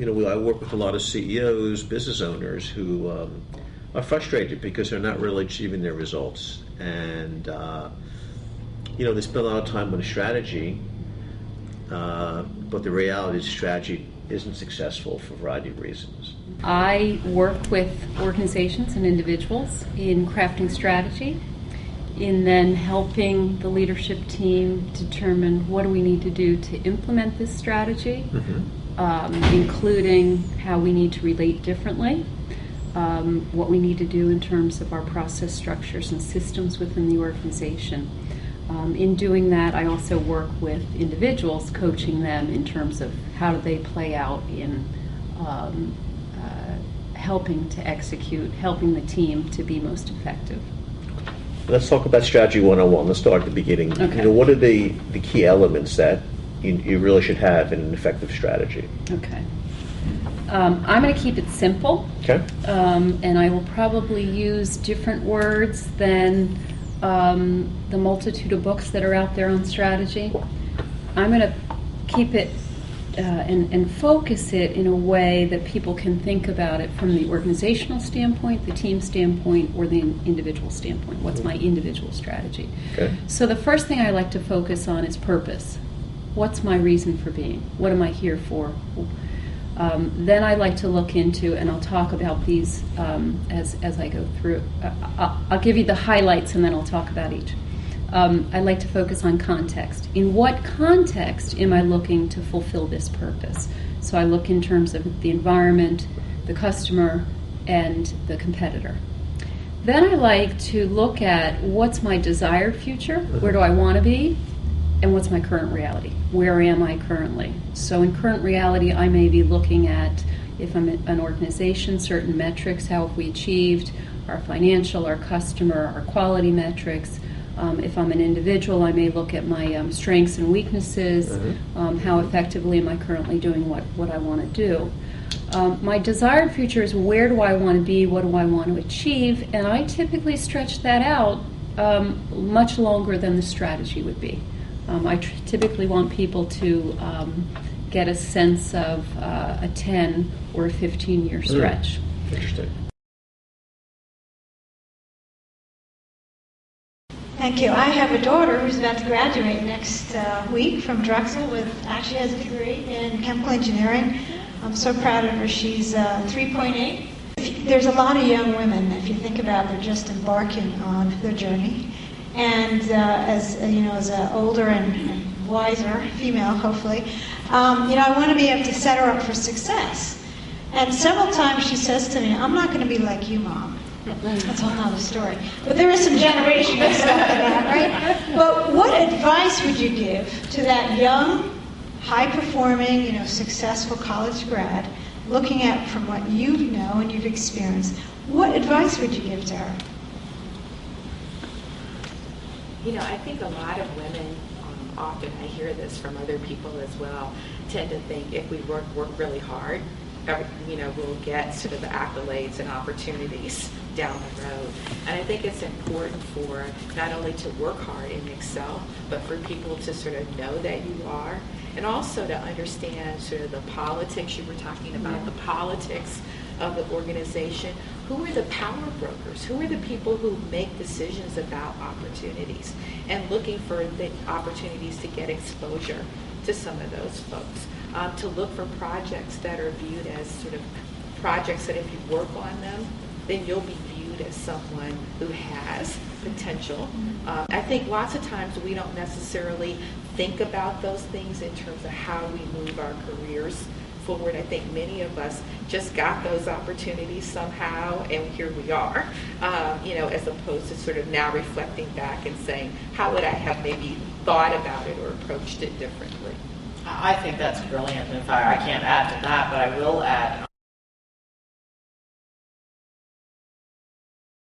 I work with a lot of CEOs, business owners who are frustrated because they're not really achieving their results. And, they spend a lot of time on a strategy, but the reality is strategy isn't successful for a variety of reasons. I work with organizations and individuals in crafting strategy, in then helping the leadership team determine what do we need to do to implement this strategy, including how we need to relate differently, what we need to do in terms of our process structures and systems within the organization. In doing that, I also work with individuals, coaching them in terms of how do they play out in helping to execute, helping the team to be most effective. Let's talk about strategy 101. Let's start at the beginning. Okay. What are the key elements that you really should have in an effective strategy? Okay. I'm going to keep it simple. Okay. And I will probably use different words than the multitude of books that are out there on strategy. I'm going to keep it and focus it in a way that people can think about it from the organizational standpoint, the team standpoint, or the individual standpoint. What's my individual strategy? Okay. So the first thing I like to focus on is purpose. What's my reason for being? What am I here for? Then I like to look into, and I'll talk about these as I go through. I'll give you the highlights and then I'll talk about each. I like to focus on context. In what context am I looking to fulfill this purpose? So I look in terms of the environment, the customer, and the competitor. Then I like to look at what's my desired future, where do I want to be, and what's my current reality? Where am I currently? So in current reality, I may be looking at, if I'm an organization, certain metrics, how have we achieved our financial, our customer, our quality metrics. If I'm an individual, I may look at my strengths and weaknesses, how effectively am I currently doing what I want to do. My desired future is where do I want to be, what do I want to achieve, and I typically stretch that out much longer than the strategy would be. I typically want people to get a sense of a 10 or a 15-year stretch. Interesting. Thank you. I have a daughter who's about to graduate next week from Drexel actually has a degree in chemical engineering. I'm so proud of her. She's 3.8. There's a lot of young women, if you think about it, they're just embarking on their journey. And as an older and wiser female, hopefully, I want to be able to set her up for success. And several times she says to me, I'm not going to be like you, Mom. That's a whole other story. But there is some generational stuff in that, right? But what advice would you give to that young, high-performing, successful college grad, looking at from what you know and you've experienced? What advice would you give to her? I think a lot of women, often I hear this from other people as well, tend to think if we work really hard, we'll get sort of the accolades and opportunities down the road. And I think it's important for not only to work hard and excel, but for people to sort of know that you are, and also to understand sort of the politics you were talking about, the politics of the organization. Who are the power brokers? Who are the people who make decisions about opportunities and looking for the opportunities to get exposure to some of those folks? To look for projects that are viewed as sort of projects that if you work on them, then you'll be viewed as someone who has potential. I think lots of times we don't necessarily think about those things in terms of how we move our careers forward. I think many of us just got those opportunities somehow, and here we are, as opposed to sort of now reflecting back and saying, how would I have maybe thought about it or approached it differently? I think that's brilliant. In fact, I can't add to that, but I will add,